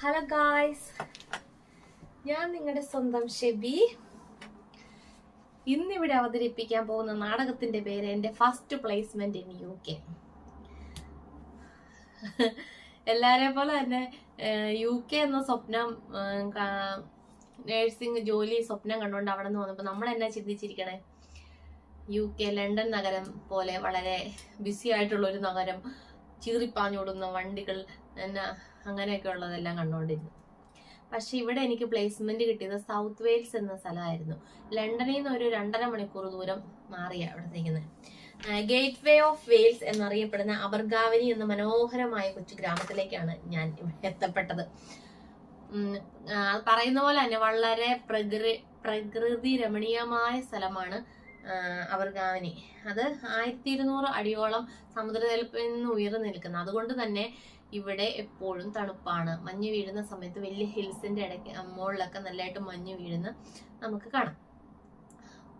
Hello guys, ഞാൻ നിങ്ങളുടെ സ്വന്തം ഷെബി. ഇന്നിവിടെ അവതരിപ്പിക്കാൻ പോകുന്ന നാടകത്തിന്റെ പേര് എൻ്റെ ഫസ്റ്റ് പ്ലേസ്മെന്റ് ഇൻ UK. എല്ലാരെ പോലെ തന്നെ UK എന്ന സ്വപ്നം, നേഴ്സിംഗ് ജോലി സ്വപ്നം കണ്ടുകൊണ്ട് അവിടെ നിന്ന് വന്നപ്പോൾ നമ്മൾ എന്നാ ചിന്തിച്ചിരിക്കണേ, UK ലണ്ടൻ നഗരം പോലെ വളരെ ബിസി ആയിട്ടുള്ള ഒരു നഗരം, ചീറിപ്പാഞ്ഞോടുന്ന വണ്ടികൾ എന്നാ അങ്ങനെയൊക്കെ ഉള്ളതെല്ലാം കണ്ടുകൊണ്ടിരുന്നു. പക്ഷെ ഇവിടെ എനിക്ക് പ്ലേസ്മെന്റ് കിട്ടിയത് സൗത്ത് വെയിൽസ് എന്ന സ്ഥലമായിരുന്നു. ലണ്ടനിൽ നിന്ന് ഒരു 2.5 മണിക്കൂർ ദൂരം മാറിയ അവിടത്തേക്കുന്നത്. ഗേറ്റ് വേ ഓഫ് വെയിൽസ് എന്നറിയപ്പെടുന്ന അബർഗാവനി എന്ന മനോഹരമായ കൊച്ചു ഗ്രാമത്തിലേക്കാണ് ഞാൻ എത്തപ്പെട്ടത്. പറയുന്ന പോലെ തന്നെ വളരെ പ്രകൃതി രമണീയമായ സ്ഥലമാണ് അബർഗാവനി. അത് 1200 അടിയോളം സമുദ്രനിരപ്പിൽ നിന്ന് ഉയർന്നു നിൽക്കുന്നത്. അതുകൊണ്ട് തന്നെ ഇവിടെ എപ്പോഴും തണുപ്പാണ്. മഞ്ഞ് വീഴുന്ന സമയത്ത് വലിയ ഹിൽസിന്റെ ഇടയ്ക്ക് മുകളിലൊക്കെ നല്ലതായിട്ട് മഞ്ഞ് വീഴുന്ന നമുക്ക് കാണാം.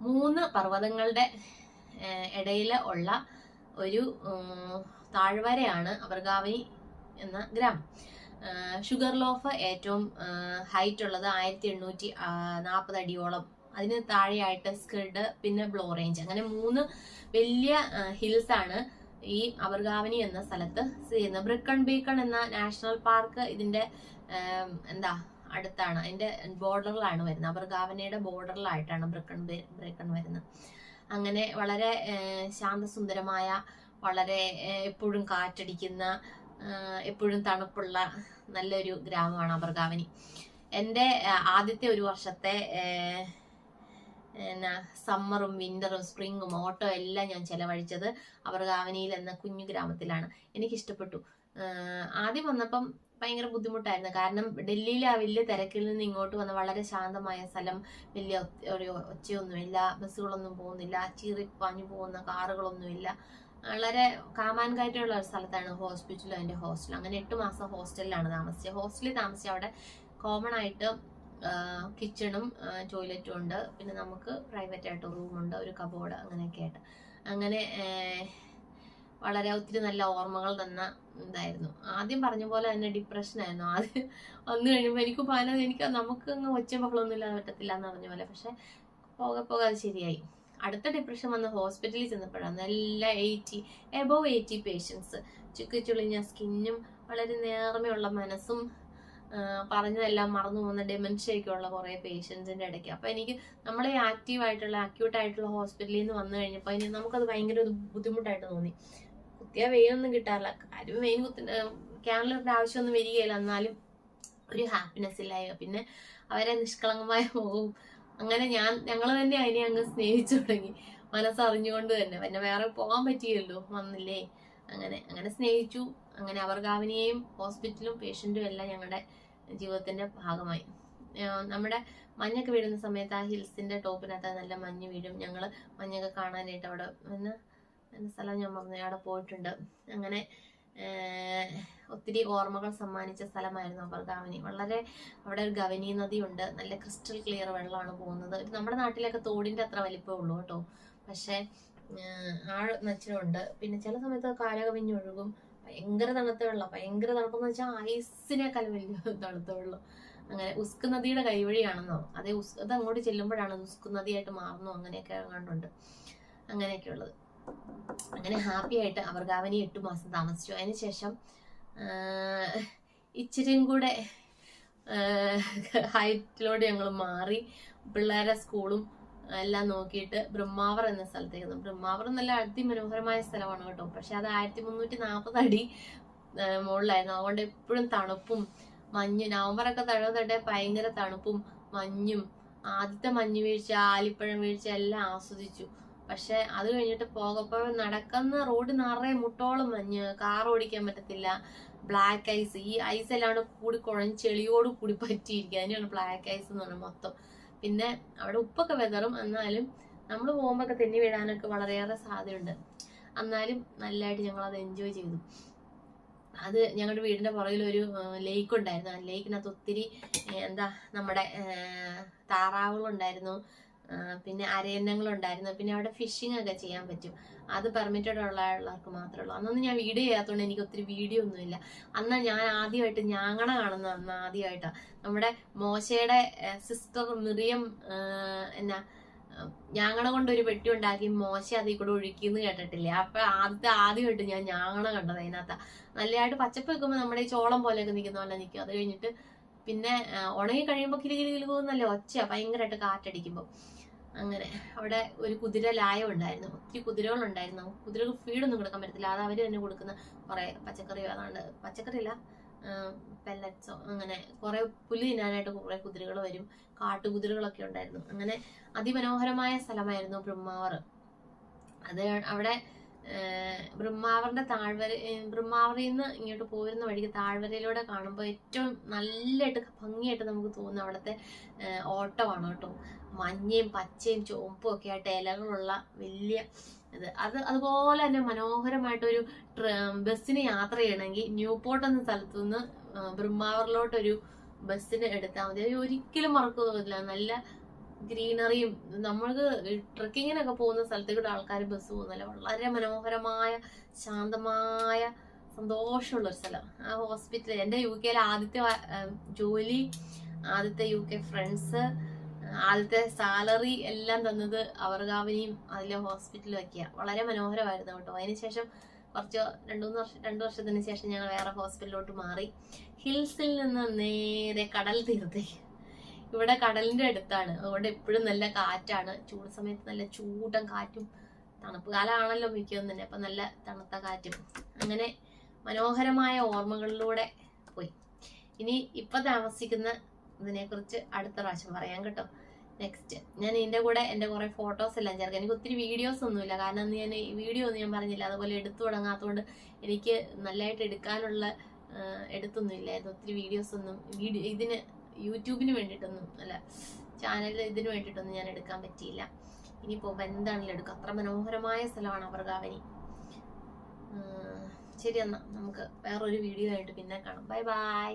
3 പർവ്വതങ്ങളുടെ ഇടയിൽ ഉള്ള ഒരു താഴ്വരയാണ് അബർഗാവനി എന്ന ഗ്രാമം. ഷുഗർ ലോഫ് ഏറ്റവും ഹൈറ്റ് ഉള്ളത് 1840 അടിയോളം. അതിന് താഴെയായിട്ട് സ്കിഡ്, പിന്നെ ബ്ലോ റേഞ്ച്, അങ്ങനെ 3 വലിയ ഹിൽസ് ആണ് ഈ അബർഗാവനി എന്ന സ്ഥലത്ത് സ്ഥിതി ചെയ്യുന്നത്. ബ്രിക്കൺ ബീക്കൺ എന്ന നാഷണൽ പാർക്ക് ഇതിന്റെ അടുത്താണ്, അതിന്റെ ബോർഡറിലാണ് വരുന്നത്. അബർഗാവനിയുടെ ബോർഡറിലായിട്ടാണ് ബ്രിക്കൺ വരുന്നത്. അങ്ങനെ വളരെ ശാന്തസുന്ദരമായ, വളരെ എപ്പോഴും കാറ്റടിക്കുന്ന, എപ്പോഴും തണുപ്പുള്ള നല്ലൊരു ഗ്രാമമാണ് അബർഗാവനി. എൻ്റെ ആദ്യത്തെ ഒരു വർഷത്തെ സമ്മറും വിന്ററും സ്പ്രിങ്ങും ഓട്ടവും എല്ലാം ഞാൻ ചെലവഴിച്ചത് അബർഗാവനിയിൽ എന്ന കുഞ്ഞു ഗ്രാമത്തിലാണ്. എനിക്കിഷ്ടപ്പെട്ടു. ആദ്യം വന്നപ്പം ഭയങ്കര ബുദ്ധിമുട്ടായിരുന്നു. കാരണം ഡൽഹിയിലെ ആ വലിയ തിരക്കിൽ നിന്ന് ഇങ്ങോട്ട് വന്ന വളരെ ശാന്തമായ സ്ഥലം, വലിയ ഒരു ഒച്ചയൊന്നുമില്ല, ബസ്സുകളൊന്നും പോകുന്നില്ല, ചീറിപ്പാഞ്ഞു പോകുന്ന കാറുകളൊന്നുമില്ല, വളരെ കാമാൻകായിട്ടുള്ള ഒരു സ്ഥലത്താണ് ഹോസ്പിറ്റലും അതിന്റെ ഹോസ്റ്റലും. അങ്ങനെ 8 മാസം ഹോസ്റ്റലിലാണ് താമസിച്ചത്. ഹോസ്റ്റലിൽ താമസിച്ച അവിടെ കോമൺ ആയിട്ട് കിച്ചണും ടോയ്ലറ്റും ഉണ്ട്. പിന്നെ നമുക്ക് പ്രൈവറ്റ് ആയിട്ട് റൂമുണ്ട്, ഒരു കബോർഡ്, അങ്ങനെയൊക്കെ ആയിട്ട്. അങ്ങനെ വളരെ ഒത്തിരി നല്ല ഓർമ്മകൾ തന്ന ഇതായിരുന്നു. ആദ്യം പറഞ്ഞ പോലെ തന്നെ ഡിപ്രഷനായിരുന്നു. ആദ്യം വന്നു കഴിയുമ്പോൾ എനിക്ക് നമുക്ക് അങ്ങ് ഒച്ച ബഹളമൊന്നും ഇല്ലാതെ പറ്റത്തില്ല എന്ന് പറഞ്ഞ പോലെ. പക്ഷെ പോകെ അത് ശരിയായി. അടുത്ത ഡിപ്രഷൻ വന്ന് ഹോസ്പിറ്റലിൽ ചെന്നപ്പോഴാണ് എല്ലാ എബോവ് 80 പേഷ്യൻസ്, ചുക്കിച്ചുളിഞ്ഞ സ്കിന്നും വളരെ നേർമയുള്ള മനസ്സും, പറഞ്ഞതെല്ലാം മറന്നു പോകുന്ന ഡെമൻഷ്യൊക്കെ ഉള്ള കുറെ പേഷ്യൻസിന്റെ ഇടയ്ക്ക്. അപ്പൊ എനിക്ക് നമ്മളെ അക്യൂട്ട് ആയിട്ടുള്ള ഹോസ്പിറ്റലിൽ നിന്ന് വന്നു കഴിഞ്ഞപ്പോൾ നമുക്കത് ഭയങ്കര ഒരു ബുദ്ധിമുട്ടായിട്ട് തോന്നി. കുത്തിയ വെയിനൊന്നും കിട്ടാറില്ല, കാര്യം വെയിൻ ക്യാനലറിന്റെ ആവശ്യമൊന്നും വരികയില്ല, എന്നാലും ഒരു ഹാപ്പിനെസ് ഇല്ല. പിന്നെ അവരെ നിഷ്കളങ്കമായ മുഖവും, അങ്ങനെ ഞങ്ങൾ തന്നെ അതിനെ അങ്ങ് സ്നേഹിച്ചു തുടങ്ങി, മനസ്സറിഞ്ഞുകൊണ്ട് തന്നെ. പിന്നെ വേറെ പോകാൻ പറ്റിയല്ലോ, വന്നില്ലേ, അങ്ങനെ സ്നേഹിച്ചു. അങ്ങനെ അബർഗാവനിയെയും ഹോസ്പിറ്റലും പേഷ്യന്റും എല്ലാം ഞങ്ങളുടെ ജീവിതത്തിന്റെ ഭാഗമായി. നമ്മുടെ മഞ്ഞൊക്കെ വീഴുന്ന സമയത്ത് ആ ഹിൽസിന്റെ ടോപ്പിനകത്ത് നല്ല മഞ്ഞ് വീഴും. ഞങ്ങൾ മഞ്ഞൊക്കെ കാണാനായിട്ട് അവിടെ സ്ഥലം ഞാൻ പറഞ്ഞു, അവിടെ പോയിട്ടുണ്ട്. അങ്ങനെ ഒത്തിരി ഓർമ്മകൾ സമ്മാനിച്ച സ്ഥലമായിരുന്നു അബർഗാവനി. അവിടെ ഒരു ഗവനി നദിയുണ്ട്, നല്ല ക്രിസ്റ്റൽ ക്ലിയർ വെള്ളമാണ് പോകുന്നത്. നമ്മുടെ നാട്ടിലൊക്കെ തോടിന്റെ അത്ര വലിപ്പമേ ഉള്ളൂ കേട്ടോ, പക്ഷെ നച്ചിലുണ്ട്. പിന്നെ ചില സമയത്ത് കാലകവിഞ്ഞൊഴുകും. ഭയങ്കര തണുത്ത വെള്ളം, ഭയങ്കര തണുപ്പെന്ന് വെച്ചാൽ ഐസിനേക്കാൾ വലിയ തണുത്ത വെള്ളം. അങ്ങനെ ഉസ്ക് നദിയുടെ കൈവഴിയാണെന്നോ, അത് അങ്ങോട്ട് ചെല്ലുമ്പോഴാണ് ഉസ്ക് നദിയായിട്ട് മാറുന്നു, അങ്ങനെയൊക്കെ കണ്ടുണ്ട്. അങ്ങനെയൊക്കെ ഉള്ളത്. അങ്ങനെ ഹാപ്പി ആയിട്ട് അബർഗാവനി 8 മാസം താമസിച്ചു. അതിനുശേഷം ഇച്ചിരിയും കൂടെ ഹൈറ്റിലോട് ഞങ്ങൾ മാറി, പിള്ളേരെ സ്കൂളും എല്ലാം നോക്കിയിട്ട് ബ്രഹ്മാവർ എന്ന സ്ഥലത്തേക്ക്. ബ്രഹ്മാവർ നല്ല അതിമനോഹരമായ സ്ഥലമാണ് കേട്ടോ, പക്ഷെ അത് 1340 അടി മുകളിലായിരുന്നു. അതുകൊണ്ട് എപ്പോഴും തണുപ്പും മഞ്ഞും. നവംബറൊക്കെ തഴുവ ഭയങ്കര തണുപ്പും മഞ്ഞും. ആദ്യത്തെ മഞ്ഞ് വീഴ്ച, ആലിപ്പഴം വീഴ്ച എല്ലാം ആസ്വദിച്ചു. പക്ഷെ അത് കഴിഞ്ഞിട്ട് പോകപ്പോഴും നടക്കുന്ന റോഡ് നിറയെ മുട്ടോളം മഞ്ഞ്, കാർ ഓടിക്കാൻ പറ്റത്തില്ല, ബ്ലാക്ക് ഐസ്. ഈ ഐസ് എല്ലാം കൂടി കുഴഞ്ഞ് ചെളിയോട് കൂടി പറ്റിയിരിക്കുക, അതിനാണ് ബ്ലാക്ക് ഐസ് എന്ന് പറഞ്ഞാൽ മൊത്തം. പിന്നെ അവിടെ ഉപ്പൊക്കെ വെതറും, എന്നാലും നമ്മൾ പോകുമ്പോഴൊക്കെ തെന്നി വീഴാനൊക്കെ വളരെയേറെ സാധ്യതയുണ്ട്. എന്നാലും നല്ലതായിട്ട് ഞങ്ങൾ അത് എൻജോയ് ചെയ്തു. അത് ഞങ്ങളുടെ വീടിന്റെ പുറകിൽ ഒരു ലേക്ക് ഉണ്ടായിരുന്നു. ആ ലേക്കിനകത്ത് ഒത്തിരി നമ്മുടെ താറാവുകളുണ്ടായിരുന്നു, പിന്നെ അരയന്നങ്ങളുണ്ടായിരുന്നു. പിന്നെ അവിടെ ഫിഷിംഗ് ഒക്കെ ചെയ്യാൻ പറ്റും. അത് പെർമിറ്റഡ് ഉള്ളവർക്ക് മാത്രമേ ഉള്ളൂ. അന്നൊന്നും ഞാൻ വീഡിയോ ചെയ്യാത്തതുകൊണ്ട് എനിക്ക് ഒത്തിരി വീഡിയോ ഒന്നുമില്ല. അന്ന് ഞാൻ ആദ്യമായിട്ട് ഞാങ്ങണ കാണുന്നത് അന്ന് ആദ്യമായിട്ടാണ്. നമ്മുടെ മോശയുടെ സിസ്റ്റർ മിറിയം എന്നാ ഞാങ്ങണ കൊണ്ട് ഒരു പെട്ടി ഉണ്ടാക്കി മോശ അതിൽ കൂടെ ഒഴുക്കിന്ന് കേട്ടിട്ടില്ലേ? അപ്പൊ ആദ്യമായിട്ട് ഞാൻ ഞാങ്ങണ കണ്ടത് അതിനകത്താ. നല്ലതായിട്ട് പച്ചപ്പ് വെക്കുമ്പോൾ നമ്മുടെ ഈ ചോളം പോലെയൊക്കെ നിൽക്കുന്ന പോലെ നിൽക്കും. അത് കഴിഞ്ഞിട്ട് പിന്നെ ഉണങ്ങി കഴിയുമ്പോൾ കിലുകിലുകിലുന്നല്ലേ ഒച്ചയാ, ഭയങ്കരമായിട്ട് കാറ്റടിക്കുമ്പോൾ. അങ്ങനെ അവിടെ ഒരു കുതിര ലായം ഉണ്ടായിരുന്നു. ഒത്തിരി കുതിരകളുണ്ടായിരുന്നു. കുതിരക്ക് ഫീഡൊന്നും കൊടുക്കാൻ പറ്റത്തില്ല. അത് അവര് തന്നെ കൊടുക്കുന്ന കുറെ പച്ചക്കറിയോ അതാണ്ട്, പച്ചക്കറിയല്ല, പെല്ലറ്റ്സോ, അങ്ങനെ കുറെ പുല്ല് തിന്നാനായിട്ട് കുറെ കുതിരകൾ വരും. കാട്ടുകുതിരകളൊക്കെ ഉണ്ടായിരുന്നു. അങ്ങനെ അതിമനോഹരമായ സ്ഥലമായിരുന്നു ബ്രഹ്മാവർ. അത് അവിടെ ബ്രഹ്മാവറിന്റെ ബ്രഹ്മാവറിൽ നിന്ന് ഇങ്ങോട്ട് പോരുന്ന വഴിക്ക് താഴ്വരയിലൂടെ കാണുമ്പോൾ ഏറ്റവും നല്ലതായിട്ട് ഭംഗിയായിട്ട് നമുക്ക് തോന്നുന്ന അവിടുത്തെ ഓട്ടമാണ് കേട്ടോ. മഞ്ഞയും പച്ചയും ചുവപ്പും ഒക്കെ ആയിട്ട് ഇലകളുള്ള വലിയ അതുപോലെ തന്നെ മനോഹരമായിട്ടൊരു ബസ്സിന് യാത്ര ചെയ്യണമെങ്കിൽ ന്യൂപോർട്ട് എന്ന സ്ഥലത്തു നിന്ന് ബ്രഹ്മാവറിലോട്ടൊരു ബസ്സിന് എടുത്താൽ മതി. അത് ഒരിക്കലും മറക്കു തോന്നില്ല. നല്ല ഗ്രീനറിയും, നമ്മൾക്ക് ട്രക്കിങ്ങിനൊക്കെ പോകുന്ന സ്ഥലത്തേക്കൂടെ ആൾക്കാർ ബസ് പോകുന്നല്ല. വളരെ മനോഹരമായ ശാന്തമായ സന്തോഷമുള്ളൊരു സ്ഥലം. ആ ഹോസ്പിറ്റൽ, എൻ്റെ UK ആദ്യത്തെ ജോലി, ആദ്യത്തെ UK ഫ്രണ്ട്സ്, ആദ്യത്തെ സാലറി എല്ലാം തന്നത് അവർഗാവിനിയും അതിലെ ഹോസ്പിറ്റലും ഒക്കെയാണ്. വളരെ മനോഹരമായിരുന്നു കേട്ടോ. അതിനുശേഷം രണ്ടു വർഷത്തിന് ശേഷം ഞങ്ങൾ വേറെ ഹോസ്പിറ്റലിലോട്ട് മാറി. ഹിൽസിൽ നിന്ന് നേരെ കടൽ തീരത്തേക്ക്. ഇവിടെ കടലിന്റെ അടുത്താണ്, അതുകൊണ്ട് എപ്പോഴും നല്ല കാറ്റാണ്. ചൂട് സമയത്ത് നല്ല ചൂടൻ കാറ്റും, തണുപ്പ് കാലമാണല്ലോ മിക്കതും തന്നെ, അപ്പൊ നല്ല തണുത്ത കാറ്റും. അങ്ങനെ മനോഹരമായ ഓർമ്മകളിലൂടെ പോയി. ഇനി ഇപ്പൊ താമസിക്കുന്ന ഇതിനെ കുറിച്ച് അടുത്ത പ്രാവശ്യം പറയാം കേട്ടോ. നെക്സ്റ്റ് ഞാൻ ഇതിന്റെ കൂടെ എന്റെ കുറെ ഫോട്ടോസ് എല്ലാം ചേർക്കാം. എനിക്ക് ഒത്തിരി വീഡിയോസ് ഒന്നുമില്ല, കാരണം ഞാൻ വീഡിയോ ഒന്നും ഞാൻ പറഞ്ഞില്ല, അതുപോലെ എടുത്തു തുടങ്ങാത്തതുകൊണ്ട് എനിക്ക് നല്ലതായിട്ട് എടുത്തൊന്നും ഇല്ലായിരുന്നു. ഒത്തിരി വീഡിയോസ് ഒന്നും ഇതിന് യൂട്യൂബിന് വേണ്ടിയിട്ടൊന്നും അല്ല, ചാനലിൽ ഇതിന് വേണ്ടിയിട്ടൊന്നും ഞാൻ എടുക്കാൻ പറ്റിയില്ല. ഇനി പോകുമ്പോൾ എന്താണെങ്കിലും എടുക്കും. അത്ര മനോഹരമായ സ്ഥലമാണ് അവർഗാവനി. ശരി, എന്നാ നമുക്ക് വേറൊരു വീഡിയോ ആയിട്ട് പിന്നെ കാണാം. Bye bye.